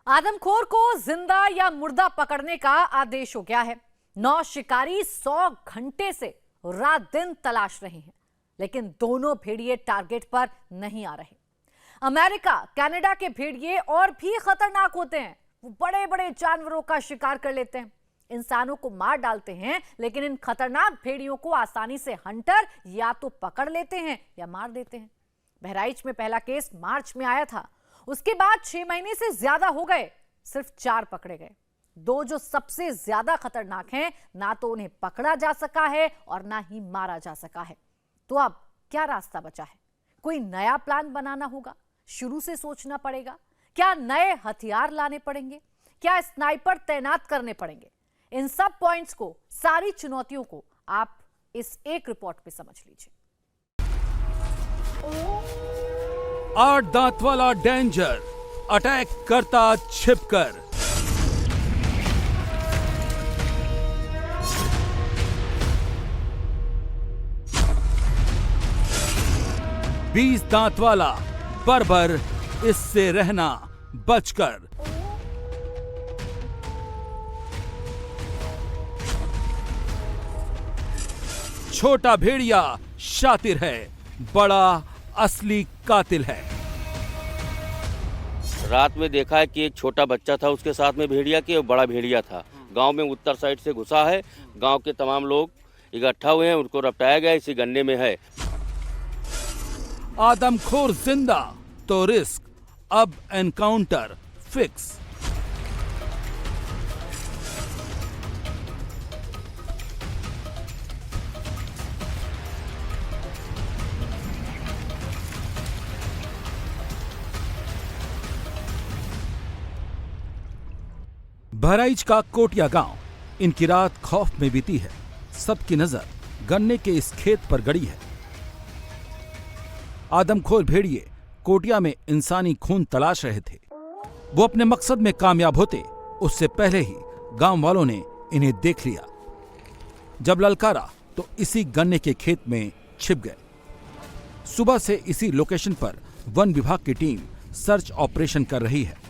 आदमखोर को जिंदा या मुर्दा पकड़ने का आदेश हो गया है। 9 शिकारी 100 घंटे से रात दिन तलाश रहे हैं, लेकिन दोनों भेड़िए टारगेट पर नहीं आ रहे। अमेरिका, कनाडा के भेड़िए और भी खतरनाक होते हैं। वो बड़े बड़े जानवरों का शिकार कर लेते हैं, इंसानों को मार डालते हैं, लेकिन इन खतरनाक भेड़ियों को आसानी से हंटर या तो पकड़ लेते हैं या मार देते हैं। बहराइच में पहला केस मार्च में आया था, उसके बाद 6 महीने से ज्यादा हो गए, सिर्फ 4 पकड़े गए। 2 जो सबसे ज्यादा खतरनाक हैं, ना तो उन्हें पकड़ा जा सका है और ना ही मारा जा सका है। तो अब क्या रास्ता बचा है? कोई नया प्लान बनाना होगा, शुरू से सोचना पड़ेगा। क्या नए हथियार लाने पड़ेंगे? क्या स्नाइपर तैनात करने पड़ेंगे? इन सब पॉइंट्स को, सारी चुनौतियों को आप इस एक रिपोर्ट पे समझ लीजिए। 8 दांत वाला डेंजर अटैक करता छिपकर। बीस दांत वाला बर्बर, इससे रहना बचकर। छोटा भेड़िया शातिर है, बड़ा असली कातिल है। रात में देखा है कि एक छोटा बच्चा था उसके साथ में भेड़िया के, और बड़ा भेड़िया था। गांव में उत्तर साइड से घुसा है। गांव के तमाम लोग इकट्ठा हुए हैं, उनको रपटाया गया, इसी गन्ने में है। आदमखोर जिंदा तो रिस्क, अब एनकाउंटर फिक्स। बहराइच का कोटिया गांव, इनकी रात खौफ में बीती है। सबकी नजर गन्ने के इस खेत पर गड़ी है। आदमखोर भेड़िए कोटिया में इंसानी खून तलाश रहे थे। वो अपने मकसद में कामयाब होते उससे पहले ही गांव वालों ने इन्हें देख लिया। जब ललकारा तो इसी गन्ने के खेत में छिप गए। सुबह से इसी लोकेशन पर वन विभाग की टीम सर्च ऑपरेशन कर रही है।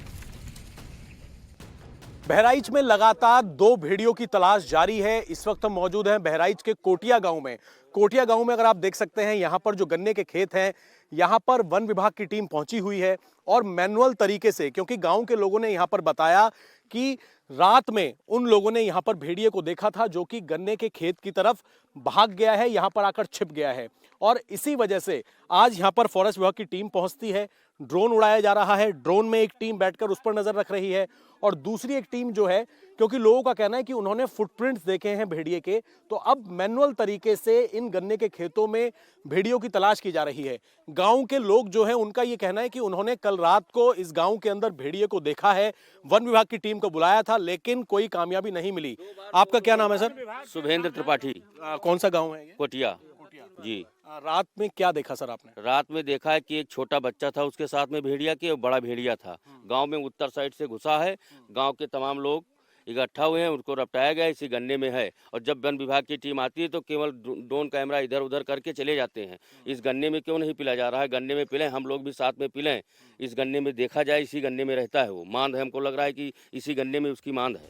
बहराइच में लगातार 2 भेड़ियों की तलाश जारी है। इस वक्त हम मौजूद हैं बहराइच के कोटिया गांव में। कोटिया गांव में अगर आप देख सकते हैं, यहाँ पर जो गन्ने के खेत हैं, यहाँ पर वन विभाग की टीम पहुंची हुई है और मैनुअल तरीके से, क्योंकि गांव के लोगों ने यहाँ पर बताया कि रात में उन लोगों ने यहाँ पर भेड़िए को देखा था जो कि गन्ने के खेत की तरफ भाग गया है, यहाँ पर आकर छिप गया है। और इसी वजह से आज यहाँ पर फॉरेस्ट विभाग की टीम पहुंचती है। ड्रोन उड़ाया जा रहा है। ड्रोन में एक टीम बैठकर उस पर नजर रख रही है और दूसरी एक टीम जो है, क्योंकि लोगों का कहना है कि उन्होंने फुटप्रिंट्स देखे हैं भेड़िए के, तो अब मैनुअल तरीके से इन गन्ने के खेतों में भेड़ियों की तलाश की जा रही है। गांव के लोग जो है, उनका ये कहना है कि उन्होंने कल रात को इस गांव के अंदर भेड़िए को देखा है। वन विभाग की टीम को बुलाया था, लेकिन कोई कामयाबी नहीं मिली। आपका क्या नाम है सर? शुभेंद्र त्रिपाठी। कौन सा गाँव है ये? कोटिया जी। रात में क्या देखा सर आपने? रात में देखा है कि एक छोटा बच्चा था उसके साथ में भेड़िया के, और बड़ा भेड़िया था। गांव में उत्तर साइड से घुसा है। गांव के तमाम लोग इकट्ठा हुए हैं, उनको रपटाया गया, इसी गन्ने में है। और जब वन विभाग की टीम आती है तो केवल ड्रोन कैमरा इधर उधर करके चले जाते हैं। इस गन्ने में क्यों नहीं पिला जा रहा है? गन्ने में पिलें, हम लोग भी साथ में पिलें। इस गन्ने में देखा जाए, इसी गन्ने में रहता है वो। मांद है, हमको लग रहा है कि इसी गन्ने में उसकी मांद है।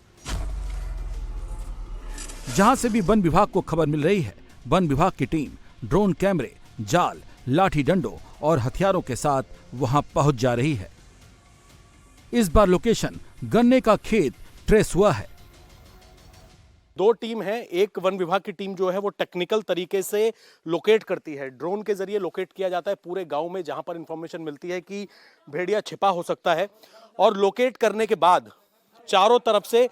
जहां से भी वन विभाग को खबर मिल रही है, वन विभाग की टीम ड्रोन कैमरे, जाल, लाठी डंडों और हथियारों के साथ वहां पहुंच जा रही है। इस बार लोकेशन गन्ने का खेत ट्रेस हुआ है। 2 टीम है। एक वन विभाग की टीम जो है वो टेक्निकल तरीके से लोकेट करती है। ड्रोन के जरिए लोकेट किया जाता है पूरे गांव में, जहां पर इंफॉर्मेशन मिलती है कि भेड़िया छिपा हो सकता है। और लोकेट करने के बाद चारों तरफ से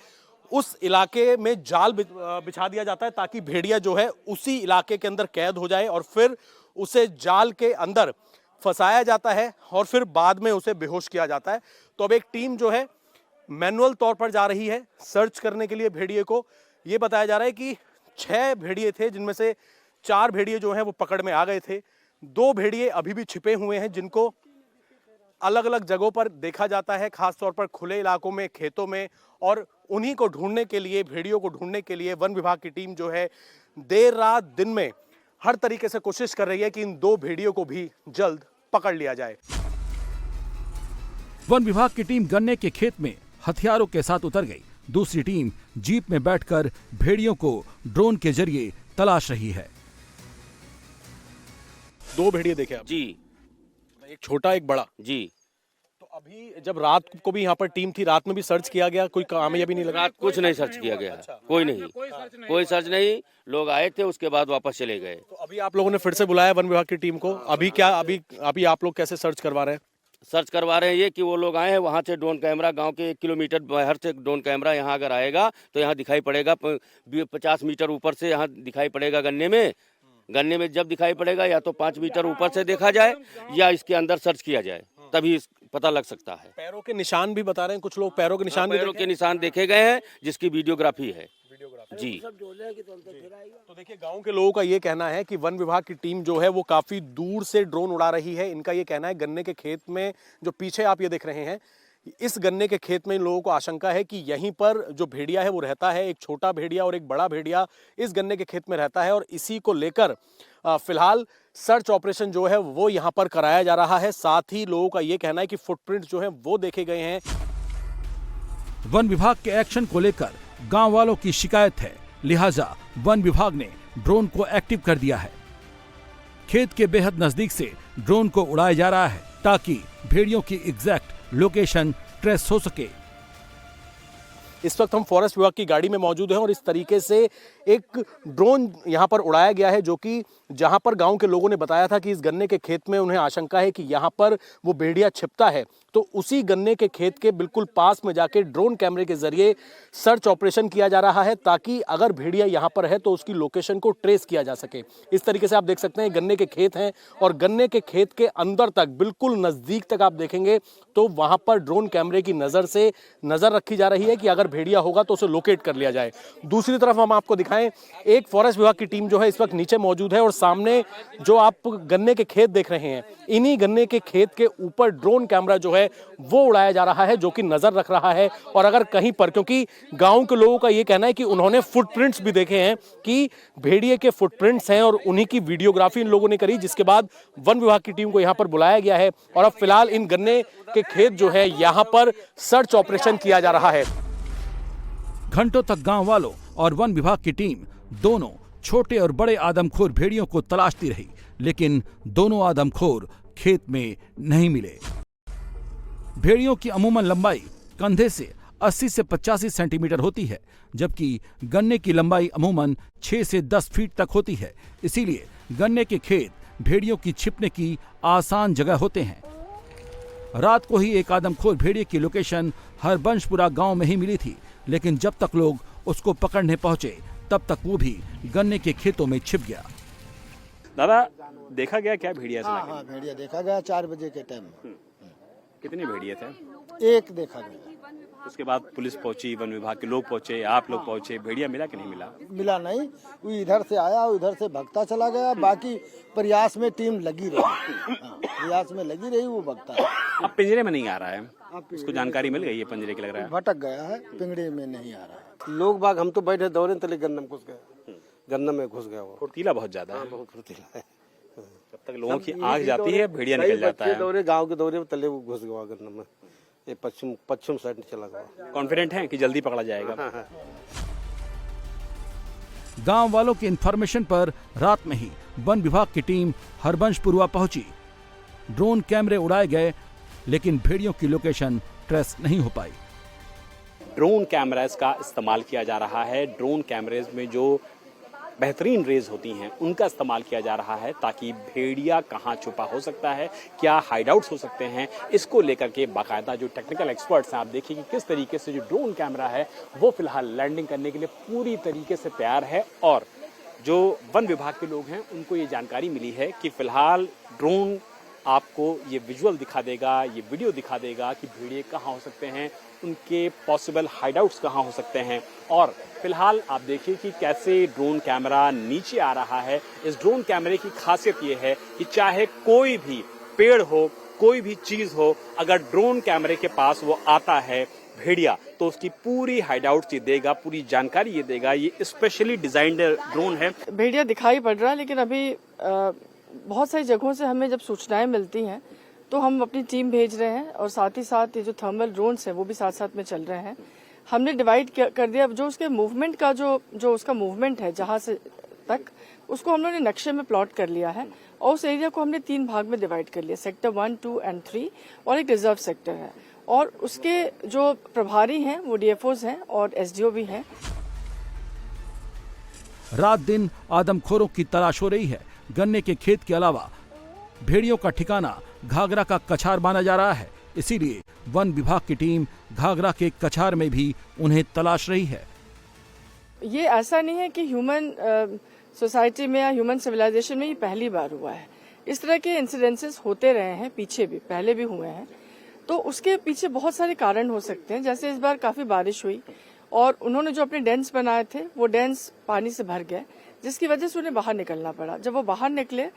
उस इलाके में जाल बिछा दिया जाता है, ताकि भेड़िया जो है उसी इलाके के अंदर कैद हो जाए और फिर उसे जाल के अंदर फंसाया जाता है और फिर बाद में उसे बेहोश किया जाता है। तो अब एक टीम जो है मैनुअल तौर पर जा रही है सर्च करने के लिए भेड़िए को। ये बताया जा रहा है कि 6 भेड़िए थे, जिनमें से 4 भेड़िए जो हैं वो पकड़ में आ गए थे। 2 भेड़िए अभी भी छिपे हुए हैं, जिनको अलग अलग जगहों पर देखा जाता है, खासतौर पर खुले इलाकों में, खेतों में। और उन्हीं को ढूंढने के लिए, भेड़ियों को ढूंढने के लिए वन विभाग की टीम जो है देर रात दिन में हर तरीके से कोशिश कर रही है कि इन 2 भेड़ियों को भी जल्द पकड़ लिया जाए। वन विभाग की टीम गन्ने के खेत में हथियारों के साथ उतर गई। दूसरी टीम जीप में बैठकर भेड़ियों को ड्रोन के जरिए तलाश रही है। 2 भेड़िए देखे आप? जी एक छोटा एक बड़ा। जी। तो अभी जब रात को भी यहाँ पर टीम थी, रात में भी सर्च किया गया, कोई कामयाबी नहीं लगा? रात कुछ नहीं सर्च किया गया, कोई सर्च नहीं। लोग आए थे, उसके बाद वापस चले गए। तो अभी आप लोगों ने फिर से बुलाया वन विभाग की टीम को? अभी आप लोग कैसे सर्च करवा रहे हैं? सर्च करवा रहे हैं ये कि वो लोग आए हैं, वहाँ से ड्रोन कैमरा गांव के 1 किलोमीटर बाहर से ड्रोन कैमरा यहाँ अगर आएगा तो यहाँ दिखाई पड़ेगा। 50 मीटर ऊपर से यहाँ दिखाई पड़ेगा गन्ने में जब दिखाई पड़ेगा या तो 5 मीटर ऊपर से देखा जाए या इसके अंदर सर्च किया जाए, तभी पता लग सकता है। पैरों के निशान भी बता रहे हैं कुछ लोग, पैरों के निशान भी पैरों के निशान देखे गए हैं, जिसकी वीडियोग्राफी है। जी। तो देखिए, गांव के लोगों का ये कहना है कि वन विभाग की टीम जो है वो काफी दूर से ड्रोन उड़ा रही है। इनका ये कहना है गन्ने के खेत में, जो पीछे आप ये देख रहे हैं, इस गन्ने के खेत में इन लोगों को आशंका है कि यहीं पर जो भेड़िया है वो रहता है। एक छोटा भेड़िया और एक बड़ा भेड़िया इस गन्ने के खेत में रहता है और इसी को लेकर फिलहाल सर्च ऑपरेशन जो है वो यहाँ पर कराया जा रहा है। साथ ही लोगों का ये कहना है कि फुटप्रिंट जो है वो देखे गए हैं। वन विभाग के एक्शन को लेकर गांव वालों की शिकायत है, लिहाजा वन विभाग ने ड्रोन को एक्टिव कर दिया है। खेत के बेहद नजदीक से ड्रोन को उड़ाया जा रहा है ताकि भेड़ियों की एग्जैक्ट लोकेशन ट्रेस हो सके। इस वक्त हम फॉरेस्ट विभाग की गाड़ी में मौजूद हैं और इस तरीके से एक ड्रोन यहां पर उड़ाया गया है, जो कि जहां पर गांव के लोगों ने बताया था कि इस गन्ने के खेत में उन्हें आशंका है कि यहां पर वो भेड़िया छिपता है, तो उसी गन्ने के खेत के बिल्कुल पास में जाके ड्रोन कैमरे के जरिए सर्च ऑपरेशन किया जा रहा है ताकि अगर भेड़िया यहां पर है तो उसकी लोकेशन को ट्रेस किया जा सके। इस तरीके से आप देख सकते हैं गन्ने के खेत हैं और गन्ने के खेत के अंदर तक, बिल्कुल नजदीक तक आप देखेंगे तो वहां पर ड्रोन कैमरे की नजर से नजर रखी जा रही है कि अगर भेड़िया होगा तो उसे लोकेट कर लिया जाए। दूसरी तरफ हम आपको दिखाएं, एक फॉरेस्ट विभाग की टीम जो है इस वक्त नीचे मौजूद है और सामने जो आप गन्ने के खेत देख रहे हैं, इन्हीं गन्ने के खेत के ऊपर ड्रोन कैमरा जो है वो उड़ाया जा रहा है, जो कि नजर रख रहा है। और अगर कहीं पर, क्योंकि गांव के लोगों का ये कहना है कि उन्होंने फुटप्रिंट्स भी देखे हैं कि भेड़िए के फुटप्रिंट्स हैं और उन्हीं की वीडियोग्राफी इन लोगों ने करी, जिसके बाद वन विभाग की टीम को यहां पर बुलाया गया है और अब फिलहाल इन गन्ने के खेत जो है यहां पर सर्च ऑपरेशन किया जा रहा है। घंटों तक गांव वालों और वन विभाग की टीम दोनों छोटे और बड़े आदमखोर भेड़ियों को तलाशती रही, लेकिन दोनों आदमखोर खेत में नहीं मिले। भेड़ियों की अमूमन लंबाई कंधे से 80 से 85 सेंटीमीटर होती है, जबकि गन्ने की लंबाई अमूमन 6 से 10 फीट तक होती है। इसीलिए गन्ने के खेत भेड़ियों की छिपने की आसान जगह होते हैं। रात को ही एक आदमखोर भेड़िए की लोकेशन हरबंशपुरा गांव में ही मिली थी, लेकिन जब तक लोग उसको पकड़ने पहुंचे तब तक वो भी गन्ने के खेतों में छिप गया। दादा, देखा गया क्या भेड़िया से? हाँ, भेड़िया देखा गया 4 बजे के टाइम। कितने भेड़िए थे? एक देखा गया। उसके बाद पुलिस पहुंची, वन विभाग के लोग पहुंचे, आप लोग पहुंचे, भेड़िया मिला कि नहीं मिला? मिला नहीं, वो इधर से आया, उधर से भगता चला गया। बाकी प्रयास में टीम लगी रही। हाँ, प्रयास में लगी रही, वो भगता। अब पिंजरे में नहीं आ रहा है, उसको जानकारी मिल गई है पिंजरे की, लग रहा है भटक गया है, पिंजरे में नहीं आ रहा है। लोग बाग हम तो बैठे दौड़े तले गन्ना में घुस गए, गन्ना में घुस गया वो। फुर्तीला बहुत ज्यादा है। बहुत फुर्तीला है। जब तक लोगों की आंख जाती है भेड़िया निकल जाता है। दौरे गांव के दौरे तले वो घुस गया गन्ना में, ये पश्चिम साइड चला गया। कॉन्फिडेंट है कि जल्दी पकड़ा जाएगा? गांव वालों की इंफॉर्मेशन पर रात में ही वन विभाग की टीम हरबंशपुरा पहुंची। ड्रोन कैमरे उड़ाए गए, लेकिन भेड़ियों की लोकेशन ट्रेस नहीं हो पाई। ड्रोन कैमरास का इस्तेमाल किया जा रहा है। ड्रोन कैमरेज में जो बेहतरीन रेज होती हैं उनका इस्तेमाल किया जा रहा है ताकि भेड़िया कहाँ छुपा हो सकता है, क्या हाइडआउट्स हो सकते हैं, इसको लेकर के बाकायदा जो टेक्निकल एक्सपर्ट्स हैं, आप देखिए कि किस तरीके से जो ड्रोन कैमरा है वो फिलहाल लैंडिंग करने के लिए पूरी तरीके से तैयार है। और जो वन विभाग के लोग हैं उनको ये जानकारी मिली है कि फिलहाल ड्रोन आपको ये विजुअल दिखा देगा, ये वीडियो दिखा देगा कि भेड़िए कहाँ हो सकते हैं, उनके पॉसिबल हाइडआउट्स कहाँ हो सकते हैं। और फिलहाल आप देखिए कि कैसे ड्रोन कैमरा नीचे आ रहा है। इस ड्रोन कैमरे की खासियत ये है कि चाहे कोई भी पेड़ हो, कोई भी चीज हो, अगर ड्रोन कैमरे के पास वो आता है भेड़िया, तो उसकी पूरी हाइडआउट ये देगा, पूरी जानकारी ये देगा। ये स्पेशली डिजाइंड ड्रोन है। भेड़िया दिखाई पड़ रहा है, लेकिन अभी बहुत सारी जगहों से हमें जब सूचनाएं मिलती हैं तो हम अपनी टीम भेज रहे हैं और साथ ही साथ ये जो थर्मल ड्रोन्स है वो भी साथ साथ में चल रहे हैं। हमने डिवाइड कर दिया जो उसके मूवमेंट का जो उसका मूवमेंट है जहां से तक, उसको हम लोगों ने नक्शे में प्लॉट कर लिया है और उस एरिया को हमने 3 भाग में डिवाइड कर लिया, सेक्टर 1, 2 एंड 3, और एक रिजर्व सेक्टर है और उसके जो प्रभारी हैं वो डीएफओज हैं और एसडीओ भी हैं। रात दिन आदमखोरों की तलाश हो रही है। गन्ने के खेत के अलावा भेड़ियों का ठिकाना घाघरा का कछार माना जा रहा है, इसीलिए वन विभाग की टीम घाघरा के कछार में भी उन्हें तलाश रही है। ये ऐसा नहीं है कि ह्यूमन सोसाइटी में या ह्यूमन सिविलाइजेशन में ये पहली बार हुआ है। इस तरह के इंसिडेंसेस होते रहे हैं, पीछे भी पहले भी हुए हैं, तो उसके पीछे बहुत सारे कारण हो सकते हैं। जैसे इस बार काफी बारिश हुई और उन्होंने जो अपने डेंस बनाए थे वो डेंस पानी से भर गए, जिसकी वजह से उन्हें बाहर निकलना पड़ा। जब वो बाहर निकले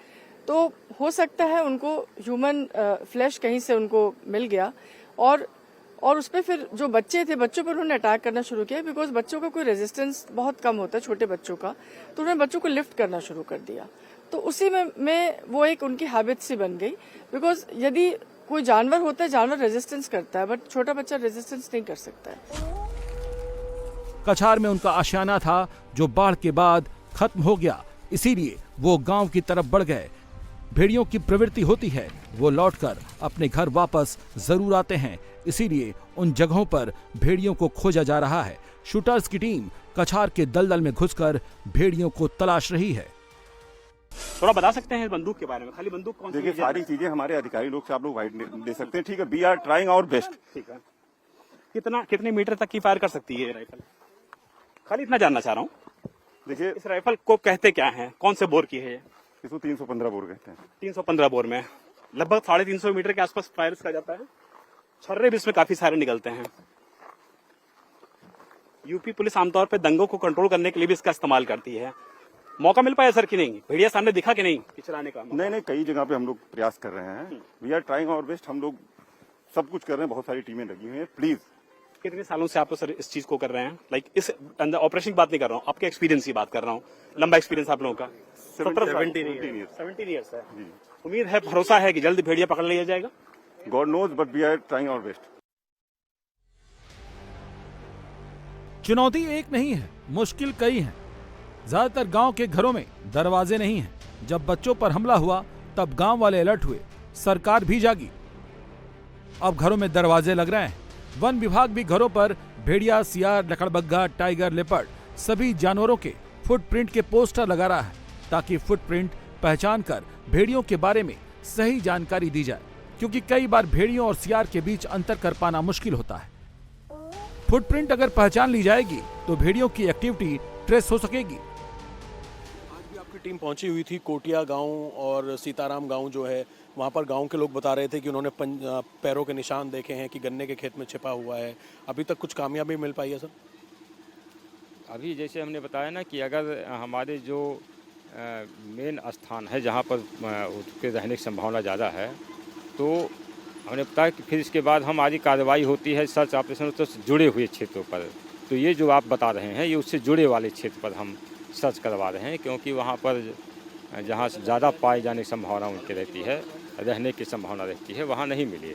तो हो सकता है उनको ह्यूमन फ्लैश कहीं से उनको मिल गया और उस पर फिर जो बच्चे थे, बच्चों पर उन्होंने अटैक करना शुरू किया, बिकॉज बच्चों का कोई रेजिस्टेंस बहुत कम होता है, छोटे बच्चों का, तो उन्होंने बच्चों को लिफ्ट करना शुरू कर दिया। तो उसी में वो एक उनकी हैबिट सी बन गई, बिकॉज यदि कोई जानवर होता है, जानवर रेजिस्टेंस करता है, बट छोटा बच्चा रेजिस्टेंस नहीं कर सकता है। कछार में उनका आशियाना था जो बाढ़ के बाद खत्म हो गया, इसीलिए वो गांव की तरफ बढ़ गए। भेड़ियों की प्रवृत्ति होती है, वो लौटकर अपने घर वापस जरूर आते हैं, इसीलिए उन जगहों पर भेड़ियों को खोजा जा रहा है। शूटर्स की टीम कछार के दलदल में घुसकर भेड़ियों को तलाश रही है। थोड़ा बता सकते हैं बंदूक के बारे में? खाली बंदूक कौन सी? देखिए, सारी चीजें हमारे अधिकारी लोग से आप लोग वाइड दे सकते हैं, ठीक है। We are trying our best. ठीक है। कितने मीटर तक की फायर कर सकती है ये राइफल? खाली इतना जानना चाह रहा हूँ। देखिए, इस राइफल को कहते क्या है, कौन से बोर की है ये? इसको 315 बोर कहते हैं। 315 बोर में लगभग 350 मीटर के आसपास फायर किया जाता है। छर्रे भी इसमें काफी सारे निकलते हैं। यूपी पुलिस आमतौर पर दंगों को कंट्रोल करने के लिए भी इसका इस्तेमाल करती है। मौका मिल पाया सर कि नहीं? भेड़िया सामने दिखा कि नहीं कि चलाने का? नहीं, कई जगह पे हम लोग प्रयास कर रहे हैं। We are trying our best. हम लोग सब कुछ कर रहे हैं, बहुत सारी टीमें लगी हुई हैं। प्लीज। कितने सालों से आप सर इस चीज को कर रहे हैं? लाइक इस अंदर ऑपरेशन की बात नहीं कर रहा हूँ, आपके एक्सपीरियंस की बात कर रहा हूँ। लंबा एक्सपीरियंस आप लोगों का? 17 ईयर्स है। उम्मीद है, भरोसा है कि जल्द भेड़िया पकड़ लिया जाएगा? God knows, but we are trying our best. चुनौती एक नहीं है, मुश्किल कई हैं। ज्यादातर गांव के घरों में दरवाजे नहीं हैं। जब बच्चों पर हमला हुआ तब गांव वाले अलर्ट हुए, सरकार भी जागी। अब घरों में दरवाजे लग रहे हैं। वन विभाग भी घरों पर भेड़िया, सियार, लकड़बग्घा, टाइगर, लेपर्ड सभी जानवरों के फुटप्रिंट के पोस्टर लगा रहा है, ताकि फुटप्रिंट पहचान कर भेड़ियों के बारे में सही जानकारी दी जाए, क्योंकि कई बार भेड़ियों और सियार के बीच अंतर कर पाना मुश्किल होता है। फुटप्रिंट अगर पहचान ली जाएगी तो भेड़ियों की एक्टिविटी ट्रेस हो सकेगी। आपकी टीम पहुंची हुई थी कोटिया गांव और सीताराम गांव जो है, वहां पर गांव के लोग बता रहे थे कि उन्होंने पैरों के निशान देखे हैं कि गन्ने के खेत में छिपा हुआ है। अभी तक कुछ कामयाबी मिल पाई है सर? अभी जैसे हमने बताया ना कि अगर हमारे जो मेन स्थान है जहां पर उसके रहने की संभावना ज़्यादा है, तो हमने बताया कि फिर इसके बाद हमारी कार्रवाई होती है सर्च ऑपरेशन तो जुड़े हुए क्षेत्रों पर। तो ये जो आप बता रहे हैं, ये उससे जुड़े वाले क्षेत्र पर हम सर्च करवा रहे हैं, क्योंकि वहाँ पर जहाँ से ज़्यादा पाए जाने की संभावना उनकी रहती है, रहने की संभावना रहती है, वहाँ नहीं मिले।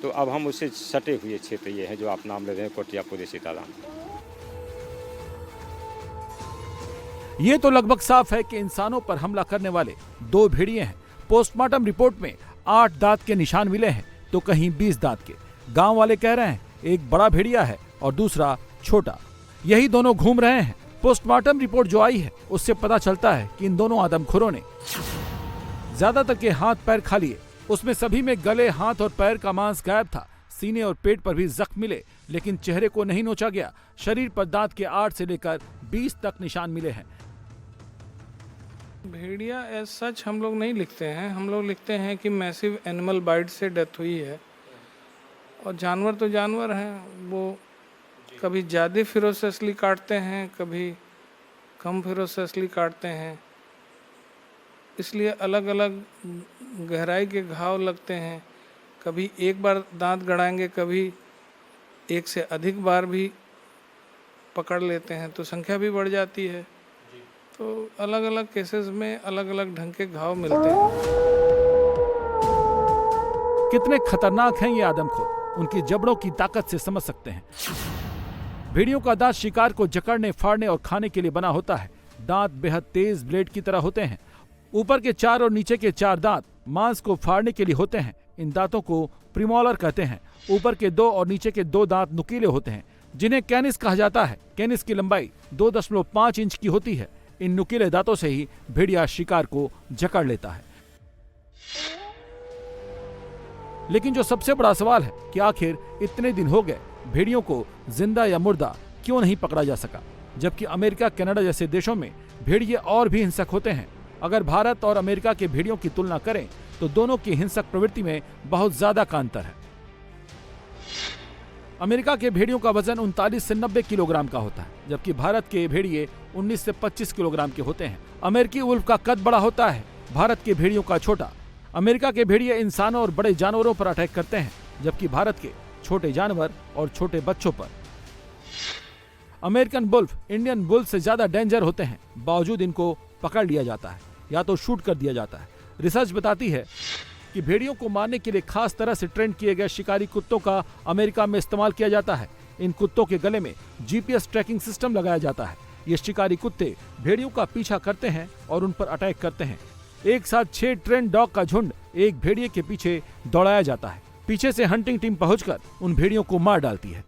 तो अब हम उससे सटे हुए क्षेत्र ये हैं जो आप नाम ले रहे हैं, कोटिया, पूरे सीताराम। ये तो लगभग साफ है कि इंसानों पर हमला करने वाले 2 भेड़िए हैं। पोस्टमार्टम रिपोर्ट में 8 दांत के निशान मिले हैं, तो कहीं 20 दांत के। गांव वाले कह रहे हैं एक बड़ा भेड़िया है और दूसरा छोटा, यही दोनों घूम रहे हैं। पोस्टमार्टम रिपोर्ट जो आई है उससे पता चलता है कि इन दोनों आदमखोरों ने ज्यादातर के हाथ पैर खा लिए। उसमें सभी में गले, हाथ और पैर का मांस गायब था। सीने और पेट पर भी जख्म मिले, लेकिन चेहरे को नहीं नोचा गया। शरीर पर दांत के 8 से लेकर 20 तक निशान मिले हैं। भेड़िया एज सच हम लोग नहीं लिखते हैं। हम लोग लिखते हैं कि मैसिव एनिमल बाइट से डेथ हुई है। और जानवर तो जानवर हैं, वो कभी ज़्यादा फिरोसली काटते हैं, कभी कम फिरोसली काटते हैं, इसलिए अलग अलग गहराई के घाव लगते हैं। कभी एक बार दांत गड़ाएंगे, कभी एक से अधिक बार भी पकड़ लेते हैं, तो संख्या भी बढ़ जाती है। तो अलग अलग केसेस में अलग अलग ढंग के घाव मिलते हैं। कितने खतरनाक हैं ये आदमखोर उनकी जबड़ों की ताकत से समझ सकते हैं। भेड़ियों का दांत शिकार को जकड़ने, फाड़ने और खाने के लिए बना होता है। दांत बेहद तेज ब्लेड की तरह होते हैं। ऊपर के 4 और नीचे के 4 दांत मांस को फाड़ने के लिए होते हैं। इन दांतों को प्रीमोलर कहते हैं। ऊपर के 2 और नीचे के 2 दांत नुकीले होते हैं, जिन्हें कैनिस कहा जाता है। कैनिस की लंबाई 2.5 इंच की होती है। इन नुकीले दांतों से ही भेड़िया शिकार को जकड़ लेता है। लेकिन जो सबसे बड़ा सवाल है कि आखिर इतने दिन हो गए भेड़ियों को जिंदा या मुर्दा क्यों नहीं पकड़ा जा सका, जबकि अमेरिका, कनाडा जैसे देशों में भेड़िए और भी हिंसक होते हैं। अगर भारत और अमेरिका के भेड़ियों की तुलना करें तो दोनों की हिंसक प्रवृत्ति में बहुत ज्यादा का अंतर है। अमेरिका के भेड़ियों का वजन 39 से 90 किलोग्राम का होता है, जबकि भारत के भेड़िए 19 से 25 किलोग्राम के होते हैं। अमेरिकी उल्फ का कद बड़ा होता है, भारत के भेड़ियों का छोटा। अमेरिका के भेड़िए इंसानों और बड़े जानवरों पर अटैक करते हैं, जबकि भारत के छोटे जानवर और छोटे बच्चों पर। अमेरिकन बुल्फ इंडियन बुल से ज्यादा डेंजर होते हैं, बावजूद इनको पकड़ लिया जाता है या तो शूट कर दिया जाता है। रिसर्च बताती है कि भेड़ियों को मारने के लिए खास तरह से ट्रेन किए गए शिकारी कुत्तों का अमेरिका में इस्तेमाल किया जाता है। इन कुत्तों के गले में GPS ट्रैकिंग सिस्टम लगाया जाता है। ये शिकारी कुत्ते भेड़ियों का पीछा करते हैं और उन पर अटैक करते हैं। एक साथ 6 ट्रेन डॉग का झुंड एक भेड़िए के पीछे दौड़ाया जाता है। पीछे से हंटिंग टीम पहुंचकर उन भेड़ियों को मार डालती है।